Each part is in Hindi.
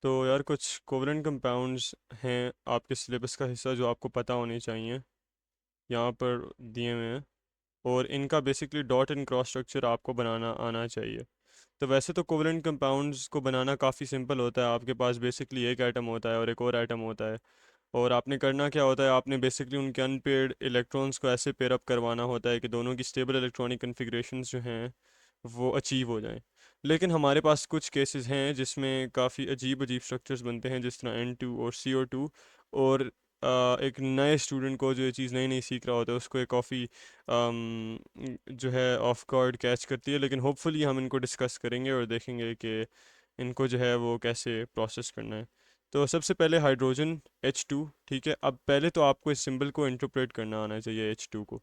तो यार कुछ कोवलेंट कंपाउंड्स हैं आपके सिलेबस का हिस्सा जो आपको पता होने चाहिए, यहाँ पर दिए हुए हैं। और इनका basically dot and cross structure आपको बनाना आना चाहिए। तो वैसे तो कोवलेंट कंपाउंड्स को बनाना काफ़ी सिंपल होता है। आपके पास बेसिकली एक एटम होता है और एक और एटम होता है, और आपने करना क्या होता है, आपने बेसिकली उनके अनपेयर्ड इलेक्ट्रॉन्स को ऐसे पेयर अप करवाना होता है कि दोनों की स्टेबल इलेक्ट्रॉनिक कन्फिग्रेशंस जो हैं वो अचीव हो जाएं। लेकिन हमारे पास कुछ केसेस हैं जिसमें काफ़ी अजीब अजीब स्ट्रक्चर्स बनते हैं, जिस तरह N2 और CO2। और एक नए स्टूडेंट को जो ये चीज़ नई नई सीख रहा होता है उसको ये काफ़ी जो है ऑफ गार्ड कैच करती है। लेकिन होपफुली हम इनको डिस्कस करेंगे और देखेंगे कि इनको जो है वो कैसे प्रोसेस करना है। तो सबसे पहले हाइड्रोजन H2। ठीक है, अब पहले तो आपको इस सिंबल को इंटरप्रेट करना आना चाहिए H2 को।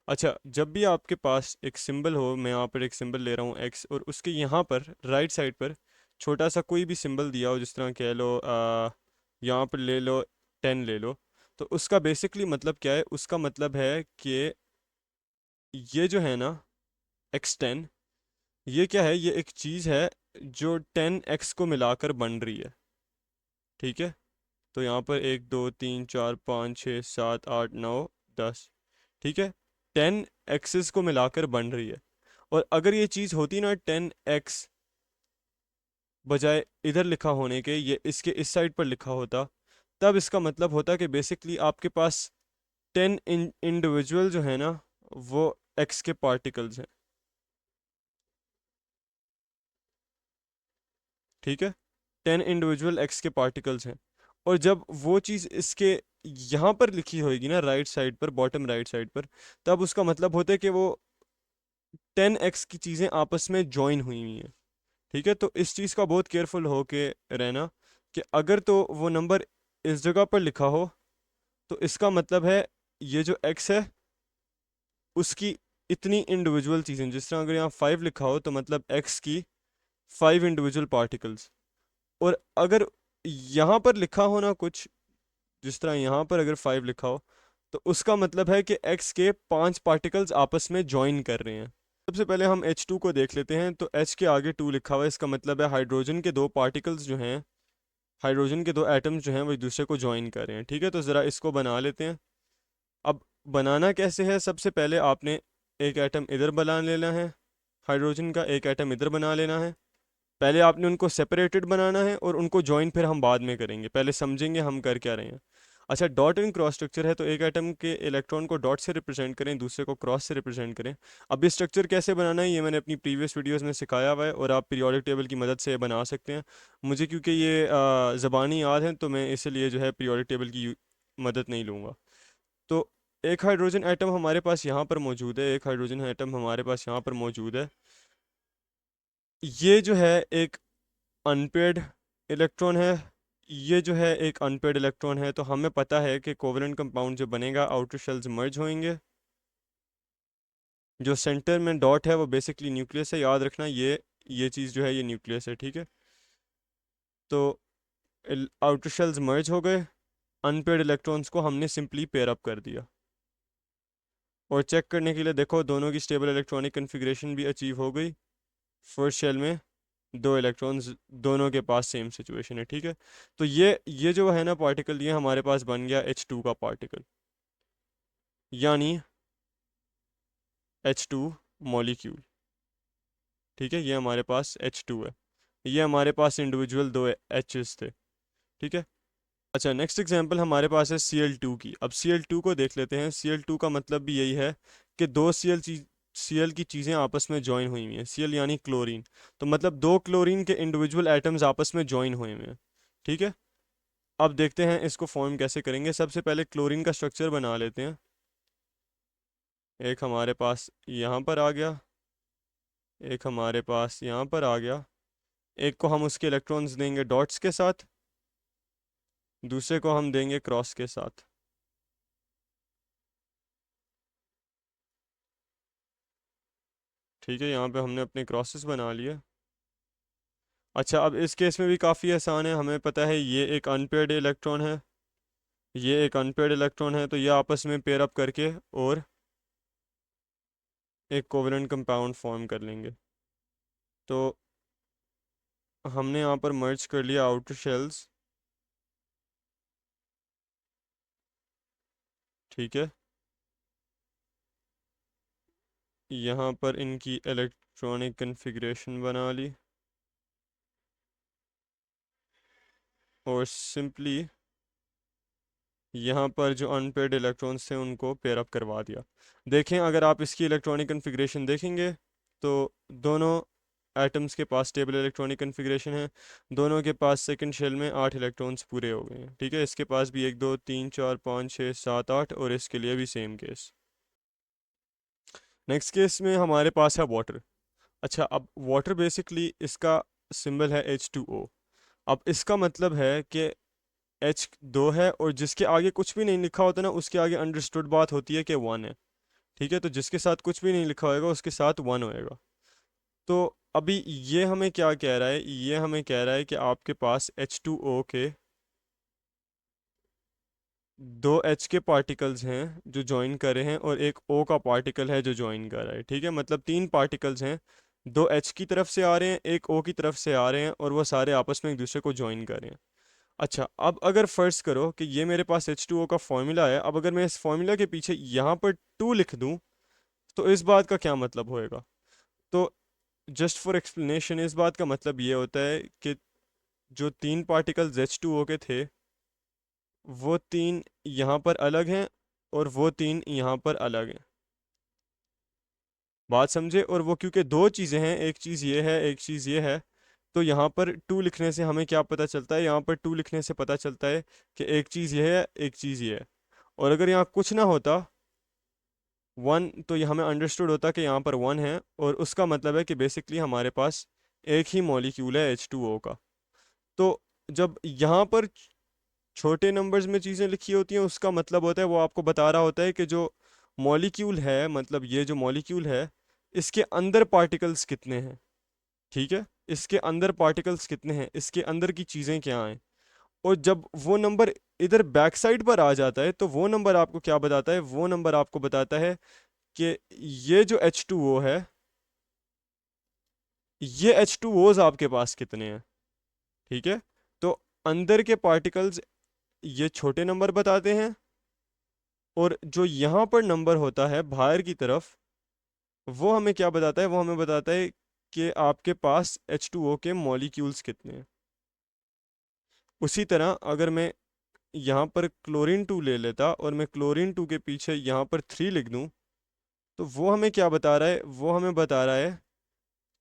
अच्छा, जब भी आपके पास एक सिंबल हो, मैं यहाँ पर एक सिंबल ले रहा हूँ X, और उसके यहाँ पर राइट साइड पर छोटा सा कोई भी सिंबल दिया हो, जिस तरह कह लो यहाँ पर ले लो 10 ले लो। तो उसका बेसिकली मतलब क्या है, उसका मतलब है कि ये जो है ना X10, ये क्या है, ये एक चीज़ है जो 10X को मिलाकर बन रही है। ठीक है, तो यहाँ पर 1 2 3 4 5 6 7 8 9 10। ठीक है, 10 एक्सेस को मिलाकर बन रही है। और अगर ये चीज़ होती ना 10X बजाय इधर लिखा होने के ये इसके इस साइड पर लिखा होता, तब इसका मतलब होता कि बेसिकली आपके पास 10 इंडिविजुअल जो है ना वो X के पार्टिकल्स हैं। ठीक है, 10 इंडिविजुअल X के पार्टिकल्स हैं। और जब वो चीज़ इसके यहाँ पर लिखी होगी ना राइट साइड पर, बॉटम राइट साइड पर, तब उसका मतलब होता है कि वो 10X की चीज़ें आपस में ज्वाइन हुई हुई हैं। ठीक है, तो इस चीज़ का बहुत केयरफुल हो के रहना कि अगर तो वो नंबर इस जगह पर लिखा हो तो इसका मतलब है ये जो X है उसकी इतनी इंडिविजुअल चीज़ें, जिस तरह अगर यहाँ 5 लिखा हो तो मतलब X की 5 इंडिविजुअल पार्टिकल्स। और अगर यहाँ पर लिखा हो ना कुछ, जिस तरह यहाँ पर अगर 5 लिखा हो, तो उसका मतलब है कि X के 5 पार्टिकल्स आपस में ज्वाइन कर रहे हैं। सबसे पहले हम H2 को देख लेते हैं। तो H के आगे 2 लिखा हुआ है, इसका मतलब है हाइड्रोजन के दो पार्टिकल्स जो हैं, हाइड्रोजन के दो एटम्स जो हैं वो एक दूसरे को ज्वाइन कर रहे हैं। ठीक है, तो ज़रा इसको बना लेते हैं। अब बनाना कैसे है, सबसे पहले आपने एक एटम इधर बना लेना है, हाइड्रोजन का एक एटम इधर बना लेना है। पहले आपने उनको सेपरेटेड बनाना है और उनको ज्वाइन फिर हम बाद में करेंगे, पहले समझेंगे हम कर क्या रहे हैं। अच्छा, डॉट एंड क्रॉस स्ट्रक्चर है, तो एक एटम के इलेक्ट्रॉन को डॉट से रिप्रेजेंट करें, दूसरे को क्रॉस से रिप्रेजेंट करें। अब ये स्ट्रक्चर कैसे बनाना है ये मैंने अपनी प्रीवियस वीडियोस में सिखाया हुआ है, और आप पीरियोडिक टेबल की मदद से बना सकते हैं। मुझे क्योंकि ये ज़बानी याद है तो मैं इसलिए जो है पीरियोडिक टेबल की मदद नहीं लूँगा। तो एक हाइड्रोजन एटम हमारे पास यहाँ पर मौजूद है, एक हाइड्रोजन एटम हमारे पास यहाँ पर मौजूद है। ये जो है एक अनपेड इलेक्ट्रॉन है, ये जो है एक अनपेड इलेक्ट्रॉन है। तो हमें पता है कि कोवलेंट कंपाउंड जो बनेगा आउटर शेल्स मर्ज होंगे। जो सेंटर में डॉट है वो बेसिकली न्यूक्लियस है, याद रखना ये चीज़ जो है ये न्यूक्लियस है। ठीक है, तो आउटर शेल्स मर्ज हो गए, अनपेड इलेक्ट्रॉन्स को हमने सिंपली पेयर अप कर दिया। और चेक करने के लिए देखो दोनों की स्टेबल इलेक्ट्रॉनिक कन्फिग्रेशन भी अचीव हो गई। फर्स्ट शेल में दो इलेक्ट्रॉन्स, दोनों के पास सेम सिचुएशन है। ठीक है, तो ये जो है ना पार्टिकल, ये हमारे पास बन गया H2 का पार्टिकल, यानी H2 मॉलिक्यूल। ठीक है, ये हमारे पास H2 है, ये हमारे पास इंडिविजुअल दो H's थे। ठीक है, अच्छा नेक्स्ट एग्जांपल हमारे पास है Cl2 की। अब Cl2 को देख लेते हैं। Cl2 का मतलब भी यही है कि दो Cl की चीज़ें आपस में ज्वाइन हुई हुई हैं। Cl यानी क्लोरीन, तो मतलब दो क्लोरीन के इंडिविजुअल एटम्स आपस में ज्वाइन हुए हुए हैं। ठीक है, अब देखते हैं इसको फॉर्म कैसे करेंगे। सबसे पहले क्लोरीन का स्ट्रक्चर बना लेते हैं। एक हमारे पास यहाँ पर आ गया, एक हमारे पास यहाँ पर आ गया। एक को हम उसके इलेक्ट्रॉन्स देंगे डॉट्स के साथ, दूसरे को हम देंगे क्रॉस के साथ। ठीक है, यहाँ पे हमने अपने क्रॉसेस बना लिए। अच्छा, अब इस केस में भी काफ़ी आसान है, हमें पता है ये एक अनपेयर्ड इलेक्ट्रॉन है, ये एक अनपेयर्ड इलेक्ट्रॉन है, तो ये आपस में पेयर अप करके और एक कोवेलेंट कंपाउंड फॉर्म कर लेंगे। तो हमने यहाँ पर मर्ज कर लिया आउटर शेल्स, ठीक है। यहाँ पर इनकी इलेक्ट्रॉनिक कन्फिग्रेशन बना ली और सिंपली यहाँ पर जो अनपेयर्ड इलेक्ट्रॉन्स थे उनको पेयर अप करवा दिया। देखें, अगर आप इसकी इलेक्ट्रॉनिक कन्फिग्रेशन देखेंगे तो दोनों एटम्स के पास स्टेबल इलेक्ट्रॉनिक कन्फिग्रेशन है। दोनों के पास सेकंड शेल में 8 इलेक्ट्रॉन्स पूरे हो गए हैं, ठीक है। इसके पास भी 1 2 3 4 5 6 7 8, और इसके लिए भी सेम केस। नेक्स्ट केस में हमारे पास है वाटर। अच्छा, अब वाटर बेसिकली इसका सिंबल है H2O। अब इसका मतलब है कि H2 है, और जिसके आगे कुछ भी नहीं लिखा होता ना, उसके आगे अंडरस्टूड बात होती है कि 1 है, ठीक है। तो जिसके साथ कुछ भी नहीं लिखा होएगा उसके साथ 1 होएगा। तो अभी ये हमें क्या कह रहा है, ये हमें कह रहा है कि आपके पास H2O के दो H के पार्टिकल्स हैं जो ज्वाइन कर रहे हैं, और एक O का पार्टिकल है जो ज्वाइन कर रहा है, ठीक है। मतलब 3 पार्टिकल्स हैं, 2 H की तरफ से आ रहे हैं, एक O की तरफ से आ रहे हैं, और वो सारे आपस में एक दूसरे को ज्वाइन कर रहे हैं। अच्छा, अब अगर फर्ज करो कि ये मेरे पास H2O का फॉर्मूला है, अब अगर मैं इस फॉर्मूला के पीछे यहाँ पर 2 लिख दूँ तो इस बात का क्या मतलब होएगा। तो जस्ट फॉर एक्सप्लेनेशन, इस बात का मतलब ये होता है कि जो 3 पार्टिकल्स H2O के थे, वो 3 यहाँ पर अलग हैं, और वो 3 यहाँ पर अलग हैं। बात समझे। और वो क्योंकि दो चीज़ें हैं, एक चीज़ ये है एक चीज़ ये है, तो यहाँ पर 2 लिखने से हमें क्या पता चलता है, यहाँ पर 2 लिखने से पता चलता है कि एक चीज़ ये है एक चीज़ ये है। और अगर यहाँ कुछ ना होता 1, तो ये हमें अंडरस्टूड होता कि यहाँ पर 1 है, और उसका मतलब है कि बेसिकली हमारे पास एक ही मॉलिक्यूल है H2O का। तो जब यहाँ पर छोटे नंबर्स में चीज़ें लिखी होती हैं, उसका मतलब होता है, वो आपको बता रहा होता है कि जो मॉलिक्यूल है, मतलब ये जो मॉलिक्यूल है, इसके अंदर पार्टिकल्स कितने हैं, ठीक है। इसके अंदर पार्टिकल्स कितने हैं, इसके अंदर की चीज़ें क्या हैं। और जब वो नंबर इधर बैक साइड पर आ जाता है, तो वो नंबर आपको क्या बताता है, वो नंबर आपको बताता है कि ये जो H2O है, ये H2O's आपके पास कितने हैं, ठीक है। तो अंदर के पार्टिकल्स ये छोटे नंबर बताते हैं, और जो यहाँ पर नंबर होता है बाहर की तरफ, वो हमें क्या बताता है, वो हमें बताता है कि आपके पास H2O के मॉलिक्यूल्स कितने हैं। उसी तरह अगर मैं यहाँ पर क्लोरीन 2 ले लेता, और मैं क्लोरीन 2 के पीछे यहाँ पर 3 लिख दूँ, तो वो हमें क्या बता रहा है, वो हमें बता रहा है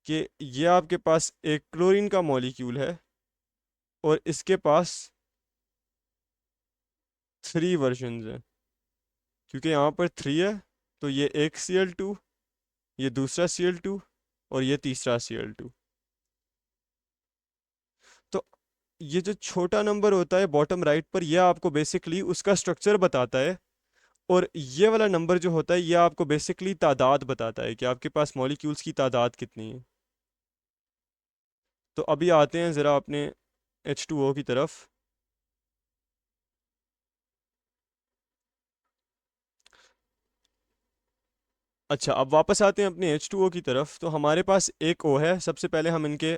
कि ये आपके पास एक क्लोरीन का मॉलिक्यूल है, और इसके पास 3 वर्जन्स हैं। क्योंकि यहाँ पर 3 है, तो ये एक Cl2, ये दूसरा Cl2, और ये तीसरा Cl2। तो ये जो छोटा नंबर होता है बॉटम राइट पर, यह आपको बेसिकली उसका स्ट्रक्चर बताता है, और ये वाला नंबर जो होता है ये आपको बेसिकली तादाद बताता है कि आपके पास मॉलिक्यूल्स की तादाद कितनी है। तो अभी आते हैं ज़रा अपने H2O की तरफ। अच्छा, अब वापस आते हैं अपने H2O की तरफ। तो हमारे पास एक O है, सबसे पहले हम इनके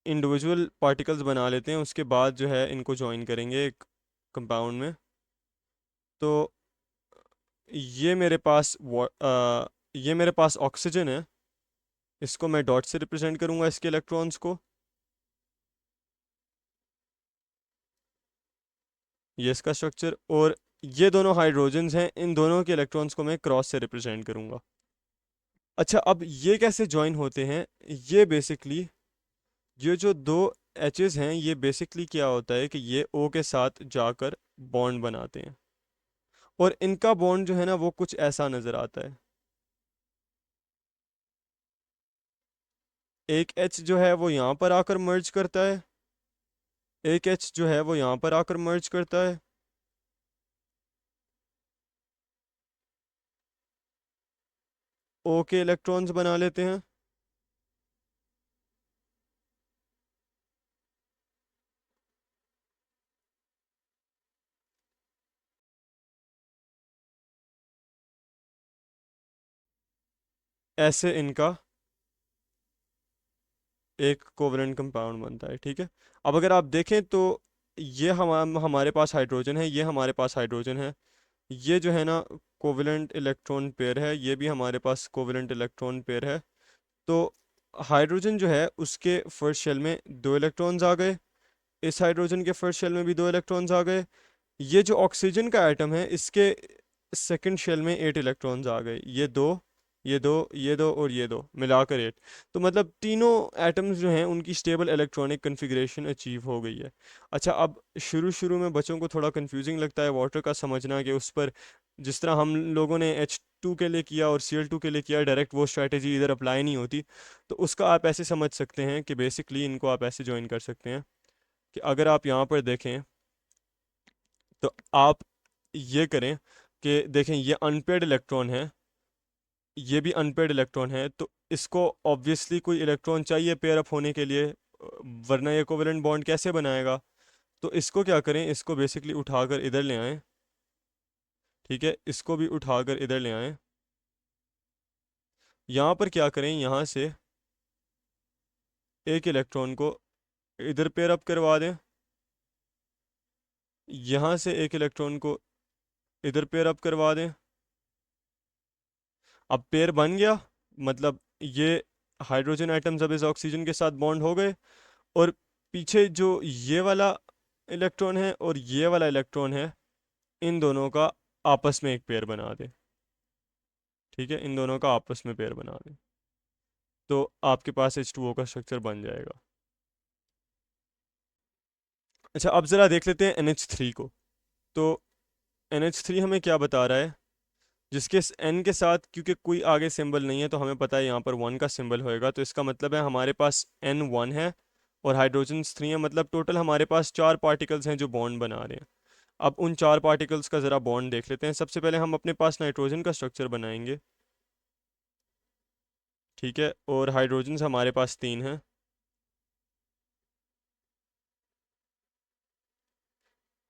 इंडिविजुअल पार्टिकल्स बना लेते हैं, उसके बाद जो है इनको ज्वाइन करेंगे एक कंपाउंड में। तो ये मेरे पास ये मेरे पास ऑक्सीजन है, इसको मैं डॉट से रिप्रेजेंट करूंगा इसके इलेक्ट्रॉन्स को। ये इसका स्ट्रक्चर, और ये दोनों हाइड्रोजन्स हैं, इन दोनों के इलेक्ट्रॉन्स को मैं क्रॉस से रिप्रेजेंट करूंगा। अच्छा, अब ये कैसे ज्वाइन होते हैं, ये बेसिकली ये जो दो एचेस हैं, ये बेसिकली क्या होता है कि ये ओ के साथ जाकर बॉन्ड बनाते हैं, और इनका बॉन्ड जो है ना वो कुछ ऐसा नज़र आता है। एक एच जो है वो यहाँ पर आकर मर्ज करता है, एक एच जो है वो यहाँ पर आकर मर्ज करता है, ओ के इलेक्ट्रॉन्स बना लेते हैं। ऐसे इनका एक कोवलेंट कंपाउंड बनता है, ठीक है। अब अगर आप देखें तो ये हमारे पास हाइड्रोजन है, ये हमारे पास हाइड्रोजन है, ये जो है ना कोवलेंट इलेक्ट्रॉन पेयर है, ये भी हमारे पास कोवलेंट इलेक्ट्रॉन पेयर है। तो हाइड्रोजन जो है उसके फर्स्ट शेल में 2 इलेक्ट्रॉन्स आ गए, इस हाइड्रोजन के फर्स्ट शेल में भी 2 इलेक्ट्रॉन्स आ गए। ये जो ऑक्सीजन का एटम है इसके सेकंड शेल में 8 इलेक्ट्रॉन्स आ गए, ये दो, ये दो, ये दो और ये दो मिलाकर 8। तो मतलब तीनों एटम्स जो हैं उनकी स्टेबल इलेक्ट्रॉनिक कन्फिग्रेशन अचीव हो गई है। अच्छा, अब शुरू शुरू में बच्चों को थोड़ा कंफ्यूजिंग लगता है वाटर का समझना, कि उस पर जिस तरह हम लोगों ने H2 के लिए किया और Cl2 के लिए किया, डायरेक्ट वो स्ट्रैटेजी इधर अप्लाई नहीं होती। तो उसका आप ऐसे समझ सकते हैं कि बेसिकली इनको आप ऐसे ज्वाइन कर सकते हैं कि अगर आप यहाँ पर देखें तो आप ये करें कि देखें ये अनपेड इलेक्ट्रॉन है, ये भी अनपेड इलेक्ट्रॉन है, तो इसको ऑब्वियसली कोई इलेक्ट्रॉन चाहिए पेयर अप होने के लिए, वरना ये कोवेलेंट बॉन्ड कैसे बनाएगा। तो इसको क्या करें, इसको बेसिकली उठाकर इधर ले आएं, ठीक है, इसको भी उठाकर इधर ले आएं। यहाँ पर क्या करें, यहाँ से एक इलेक्ट्रॉन को इधर पेयर अप करवा दें, यहाँ से एक इलेक्ट्रॉन को इधर पेयर अप करवा दें। अब पेयर बन गया, मतलब ये हाइड्रोजन एटम्स अब इस ऑक्सीजन के साथ बॉन्ड हो गए, और पीछे जो ये वाला इलेक्ट्रॉन है और ये वाला इलेक्ट्रॉन है, इन दोनों का आपस में एक पेयर बना दे, ठीक है, इन दोनों का आपस में पेयर बना दे, तो आपके पास H2O का स्ट्रक्चर बन जाएगा। अच्छा, अब ज़रा देख लेते हैं NH3 को। तो NH3 हमें क्या बता रहा है, जिसके N के साथ क्योंकि कोई आगे सिंबल नहीं है तो हमें पता है यहाँ पर 1 का सिंबल होएगा, तो इसका मतलब है हमारे पास N1 है और हाइड्रोजन 3 है, मतलब टोटल हमारे पास 4 पार्टिकल्स हैं जो बॉन्ड बना रहे हैं। अब उन 4 पार्टिकल्स का ज़रा बॉन्ड देख लेते हैं। सबसे पहले हम अपने पास नाइट्रोजन का स्ट्रक्चर बनाएंगे, ठीक है, और हाइड्रोजन हमारे पास 3 हैं।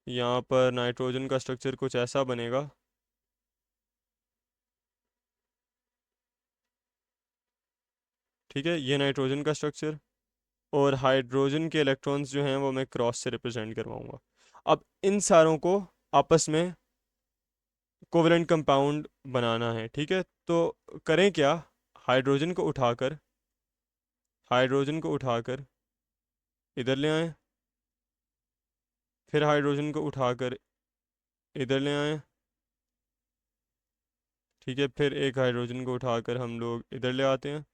यहाँ पर नाइट्रोजन का स्ट्रक्चर कुछ ऐसा बनेगा, ठीक है, ये नाइट्रोजन का स्ट्रक्चर, और हाइड्रोजन के इलेक्ट्रॉन्स जो हैं वो मैं क्रॉस से रिप्रेजेंट करवाऊंगा। अब इन सारों को आपस में कोवलेंट कंपाउंड बनाना है, ठीक है। तो करें क्या, हाइड्रोजन को उठाकर हाइड्रोजन को उठाकर इधर ले आएं, फिर हाइड्रोजन को उठाकर इधर ले आएं, ठीक है, फिर एक हाइड्रोजन को उठाकर हम लोग इधर ले आते हैं,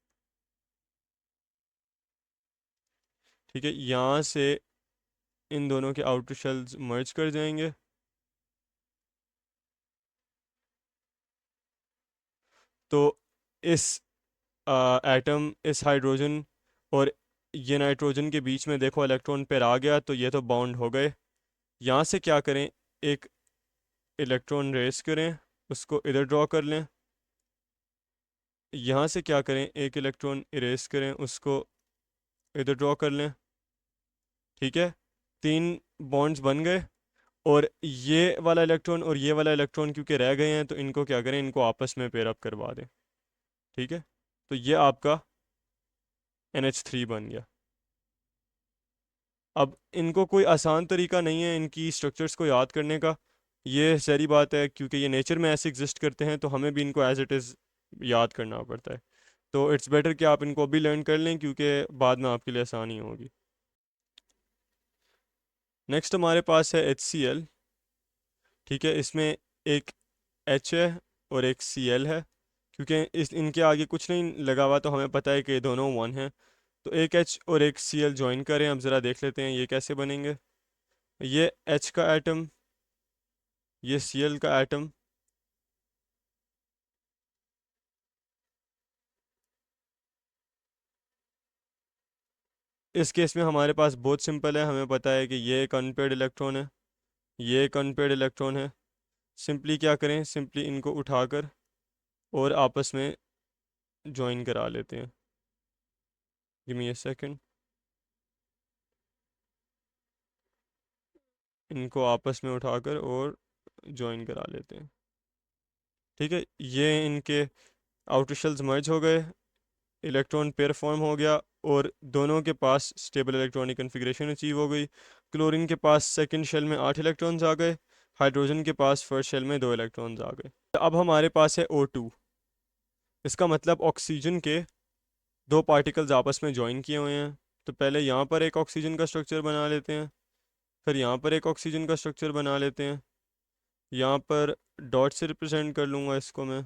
ठीक है। यहाँ से इन दोनों के आउटर शेल्स मर्ज कर जाएंगे। तो इस एटम, इस हाइड्रोजन और ये नाइट्रोजन के बीच में देखो इलेक्ट्रॉन पेयर आ गया, तो ये तो बाउंड हो गए। यहाँ से क्या करें, एक इलेक्ट्रॉन रेस करें, उसको इधर ड्रॉ कर लें। यहाँ से क्या करें, एक इलेक्ट्रॉन इरेज करें, उसको इधर ड्रॉ कर लें, ठीक है। 3 बॉन्ड्स बन गए, और ये वाला इलेक्ट्रॉन और ये वाला इलेक्ट्रॉन क्योंकि रह गए हैं तो इनको क्या करें, इनको आपस में पेयर अप करवा दें, ठीक है। तो ये आपका NH3 बन गया। अब इनको कोई आसान तरीका नहीं है इनकी स्ट्रक्चर्स को याद करने का, ये सारी बात है, क्योंकि ये नेचर में ऐसे एग्जिस्ट करते हैं तो हमें भी इनको एज इट इज़ याद करना पड़ता है। तो इट्स बेटर कि आप इनको अभी लर्न कर लें, क्योंकि बाद में आपके लिए आसानी होगी। नेक्स्ट हमारे पास है HCl, ठीक है, इसमें एक H है और एक Cl है, क्योंकि इस इनके आगे कुछ नहीं लगा हुआ तो हमें पता है कि ये दोनों 1 हैं। तो एक H और एक Cl ज्वाइन करें, अब ज़रा देख लेते हैं ये कैसे बनेंगे। ये H का एटम, ये Cl का एटम, इस केस में हमारे पास बहुत सिंपल है, हमें पता है कि ये एक अनपेड इलेक्ट्रॉन है, ये एक अनपेड इलेक्ट्रॉन है। सिंपली क्या करें, सिंपली इनको उठाकर और आपस में ज्वाइन करा लेते हैं। गिव मी अ सेकंड, इनको आपस में उठाकर और ज्वाइन करा लेते हैं, ठीक है। ये इनके आउटर शेल्स मर्ज हो गए, इलेक्ट्रॉन पेयर फॉर्म हो गया और दोनों के पास स्टेबल इलेक्ट्रॉनिक कन्फिग्रेशन अचीव हो गई। क्लोरीन के पास सेकंड शेल में 8 इलेक्ट्रॉन्स आ गए, हाइड्रोजन के पास फर्स्ट शेल में 2 इलेक्ट्रॉन्स आ गए। अब हमारे पास है O2। इसका मतलब ऑक्सीजन के दो पार्टिकल्स आपस में ज्वाइन किए हुए हैं। तो पहले यहाँ पर एक ऑक्सीजन का स्ट्रक्चर बना लेते हैं, फिर यहाँ पर एक ऑक्सीजन का स्ट्रक्चर बना लेते हैं। यहाँ पर डॉट से रिप्रेजेंट कर लूँगा इसको मैं,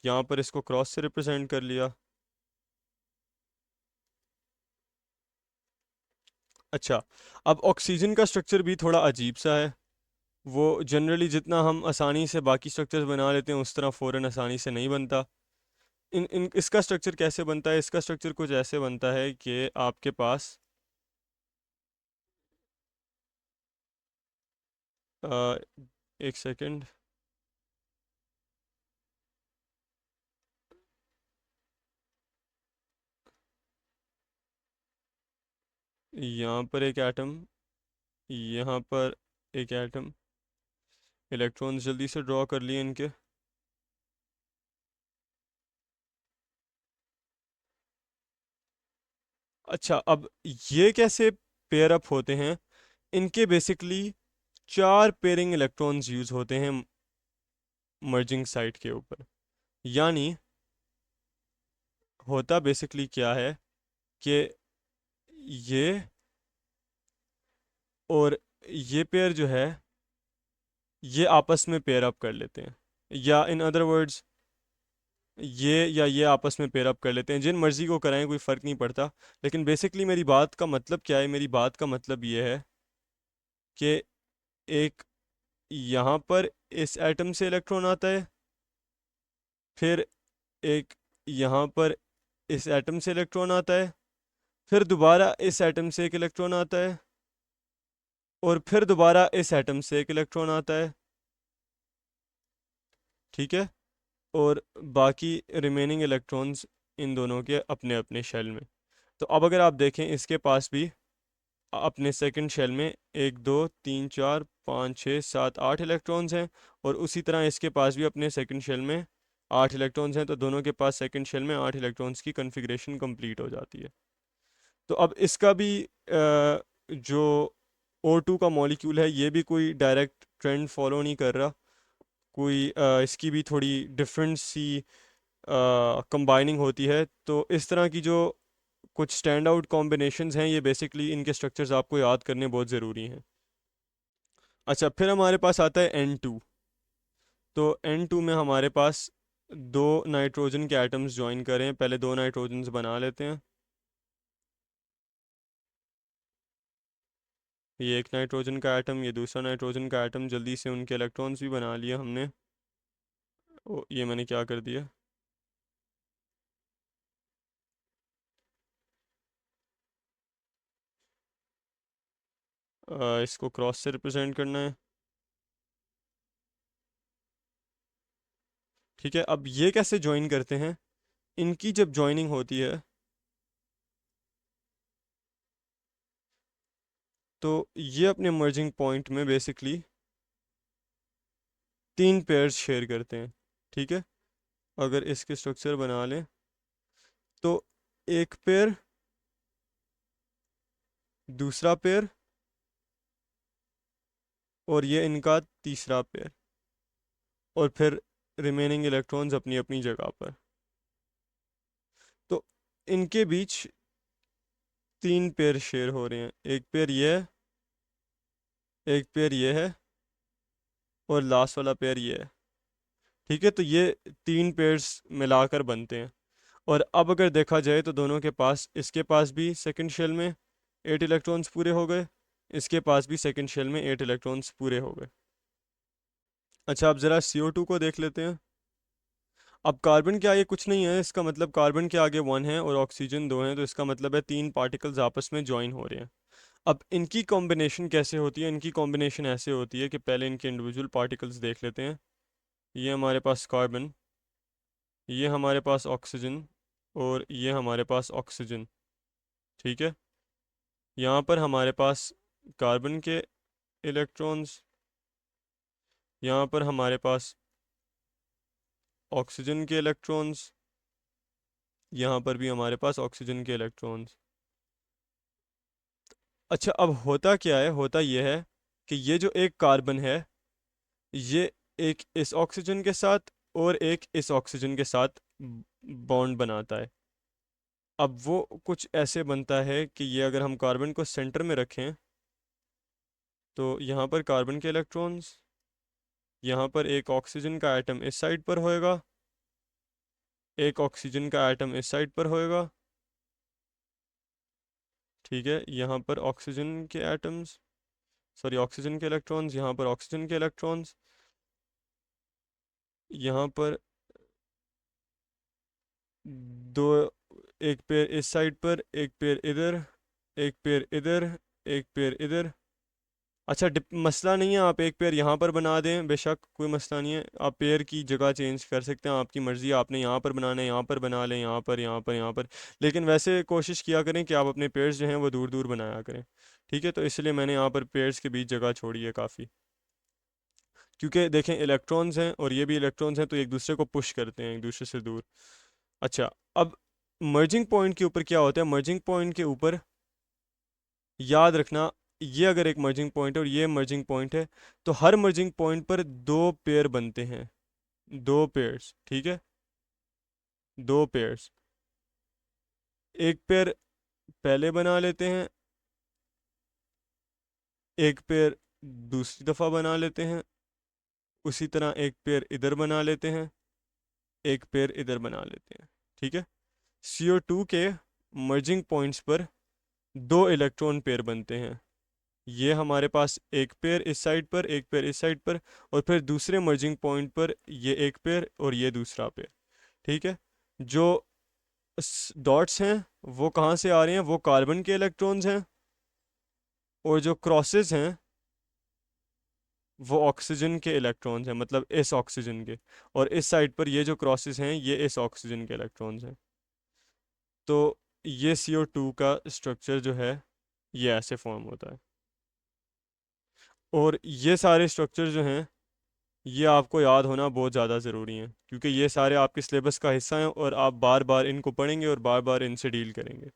यहाँ पर इसको क्रॉस से रिप्रेजेंट कर लिया। अच्छा, अब ऑक्सीजन का स्ट्रक्चर भी थोड़ा अजीब सा है। वो जनरली जितना हम आसानी से बाकी स्ट्रक्चर्स बना लेते हैं उस तरह फ़ौरन आसानी से नहीं बनता। इन इन इसका स्ट्रक्चर कैसे बनता है? इसका स्ट्रक्चर कुछ ऐसे बनता है कि आपके पास अ, एक सेकंड, यहाँ पर एक एटम, यहाँ पर एक एटम, इलेक्ट्रॉन्स जल्दी से ड्रॉ कर लिए इनके। अच्छा, अब ये कैसे पेयर अप होते हैं? इनके बेसिकली 4 पेयरिंग इलेक्ट्रॉन्स यूज़ होते हैं मर्जिंग साइट के ऊपर। यानी होता बेसिकली क्या है कि ये और ये पेयर जो है ये आपस में पेयर अप कर लेते हैं, या इन अदर वर्ड्स ये या ये आपस में पेयर अप कर लेते हैं। जिन मर्ज़ी को कराएं कोई फ़र्क नहीं पड़ता। लेकिन बेसिकली मेरी बात का मतलब क्या है? मेरी बात का मतलब ये है कि एक यहाँ पर इस एटम से इलेक्ट्रॉन आता है, फिर एक यहाँ पर इस एटम से इलेक्ट्रॉन आता है, फिर दोबारा इस एटम से एक इलेक्ट्रॉन आता है, और फिर दोबारा इस एटम से एक इलेक्ट्रॉन आता है। ठीक है, और बाकी रिमेनिंग इलेक्ट्रॉन्स इन दोनों के अपने अपने शेल में। तो अब अगर आप देखें इसके पास भी अपने सेकंड शेल में 1 2 3 4 5 6 7 8 इलेक्ट्रॉन्स हैं, और उसी तरह इसके पास भी अपने सेकंड शेल में 8 इलेक्ट्रॉन्स हैं। तो दोनों के पास सेकंड शेल में 8 इलेक्ट्रॉन्स की कन्फिग्रेशन कंप्लीट हो जाती है। तो अब इसका भी जो O2 का मॉलिक्यूल है ये भी कोई डायरेक्ट ट्रेंड फॉलो नहीं कर रहा। कोई इसकी भी थोड़ी डिफरेंट सी कंबाइनिंग होती है। तो इस तरह की जो कुछ स्टैंड आउट कॉम्बिनेशंस हैं ये बेसिकली इनके स्ट्रक्चर्स आपको याद करने बहुत ज़रूरी हैं। अच्छा, फिर हमारे पास आता है N2। तो N2 में हमारे पास 2 नाइट्रोजन के एटम्स ज्वाइन करें, पहले 2 नाइट्रोजन्स बना लेते हैं। ये एक नाइट्रोजन का एटम, ये दूसरा नाइट्रोजन का एटम, जल्दी से उनके इलेक्ट्रॉन्स भी बना लिए हमने। ओ, ये मैंने क्या कर दिया? इसको क्रॉस से रिप्रेजेंट करना है। ठीक है, अब ये कैसे ज्वाइन करते हैं? इनकी जब ज्वाइनिंग होती है तो ये अपने मर्जिंग पॉइंट में बेसिकली 3 पेयर्स शेयर करते हैं। ठीक है, अगर इसके स्ट्रक्चर बना लें तो एक पेयर, दूसरा पेयर, और ये इनका तीसरा पेयर, और फिर रिमेनिंग इलेक्ट्रॉन्स अपनी अपनी जगह पर। तो इनके बीच 3 पेयर शेयर हो रहे हैं, एक पेयर ये है, एक पेयर ये है, और लास्ट वाला पेयर ये है। ठीक है, तो ये 3 पेयर्स मिलाकर बनते हैं। और अब अगर देखा जाए तो दोनों के पास, इसके पास भी सेकंड शेल में 8 इलेक्ट्रॉन्स पूरे हो गए, इसके पास भी सेकंड शेल में 8 इलेक्ट्रॉन्स पूरे हो गए। अच्छा, अब ज़रा CO2 को देख लेते हैं। अब कार्बन के आगे कुछ नहीं है, इसका मतलब कार्बन के आगे 1 है और ऑक्सीजन 2 है, तो इसका मतलब है 3 पार्टिकल्स आपस में ज्वाइन हो रहे हैं। अब इनकी कॉम्बिनेशन कैसे होती है? इनकी कॉम्बिनेशन ऐसे होती है कि पहले इनके इंडिविजुअल पार्टिकल्स देख लेते हैं। ये हमारे पास कार्बन, ये हमारे पास ऑक्सीजन, और ये हमारे पास ऑक्सीजन। ठीक है, यहाँ पर हमारे पास कार्बन के इलेक्ट्रॉन्स, यहाँ पर हमारे पास ऑक्सीजन के इलेक्ट्रॉन्स, यहाँ पर भी हमारे पास ऑक्सीजन के इलेक्ट्रॉन्स। अच्छा, अब होता क्या है, होता यह है कि ये जो एक कार्बन है, ये एक इस ऑक्सीजन के साथ और एक इस ऑक्सीजन के साथ बॉन्ड बनाता है। अब वो कुछ ऐसे बनता है कि ये अगर हम कार्बन को सेंटर में रखें, तो यहाँ पर कार्बन के इलेक्ट्रॉन्स, यहाँ पर एक ऑक्सीजन का एटम इस साइड पर होएगा, एक ऑक्सीजन का एटम इस साइड पर होएगा। ठीक है, यहाँ पर ऑक्सीजन के एटम्स, सॉरी ऑक्सीजन के इलेक्ट्रॉन्स, यहाँ पर ऑक्सीजन के इलेक्ट्रॉन्स, यहाँ पर दो, एक पेयर इस साइड पर, एक पेयर इधर, एक पेयर इधर, एक पेयर इधर। अच्छा, मसला नहीं है, आप एक पेयर यहाँ पर बना दें, बेशक कोई मसला नहीं है, आप पेयर की जगह चेंज कर सकते हैं, आपकी मर्ज़ी, आपने यहाँ पर बनाना है यहाँ पर बना लें, यहाँ पर, यहाँ पर, यहाँ पर। लेकिन वैसे कोशिश किया करें कि आप अपने पेयर्स जो हैं वो दूर दूर बनाया करें। ठीक है, तो इसलिए मैंने यहाँ पर पेयर्स के बीच जगह छोड़ी है काफ़ी, क्योंकि देखें इलेक्ट्रॉन्स हैं और ये भी इलेक्ट्रॉन्स हैं, तो एक दूसरे को पुश करते हैं एक दूसरे से दूर। अच्छा, अब मर्जिंग पॉइंट के ऊपर क्या होता है, मर्जिंग पॉइंट के ऊपर याद रखना, ये अगर एक मर्जिंग पॉइंट है और ये मर्जिंग पॉइंट है, तो हर मर्जिंग पॉइंट पर दो पेयर बनते हैं, दो पेयर्स। ठीक है, दो पेयर्स, एक पेयर पहले बना लेते हैं, एक पेयर दूसरी दफ़ा बना लेते हैं, उसी तरह एक पेयर इधर बना लेते हैं, एक पेयर इधर बना लेते हैं। ठीक है, CO2 के मर्जिंग पॉइंट्स पर दो इलेक्ट्रॉन पेयर बनते हैं, ये हमारे पास एक पेयर इस साइड पर, एक पेयर इस साइड पर, और फिर दूसरे मर्जिंग पॉइंट पर ये एक पेयर और ये दूसरा पेयर। ठीक है, जो डॉट्स हैं वो कहाँ से आ रहे हैं, वो कार्बन के इलेक्ट्रॉन्स हैं, और जो क्रॉसेस हैं वो ऑक्सीजन के इलेक्ट्रॉन्स हैं, मतलब इस ऑक्सीजन के, और इस साइड पर ये जो क्रॉसेस हैं ये इस ऑक्सीजन के इलेक्ट्रॉन्स हैं। तो ये CO2 का स्ट्रक्चर जो है ये ऐसे फॉर्म होता है, और ये सारे स्ट्रक्चर जो हैं ये आपको याद होना बहुत ज़्यादा ज़रूरी है, क्योंकि ये सारे आपके सिलेबस का हिस्सा हैं और आप बार बार इनको पढ़ेंगे और बार बार इनसे डील करेंगे।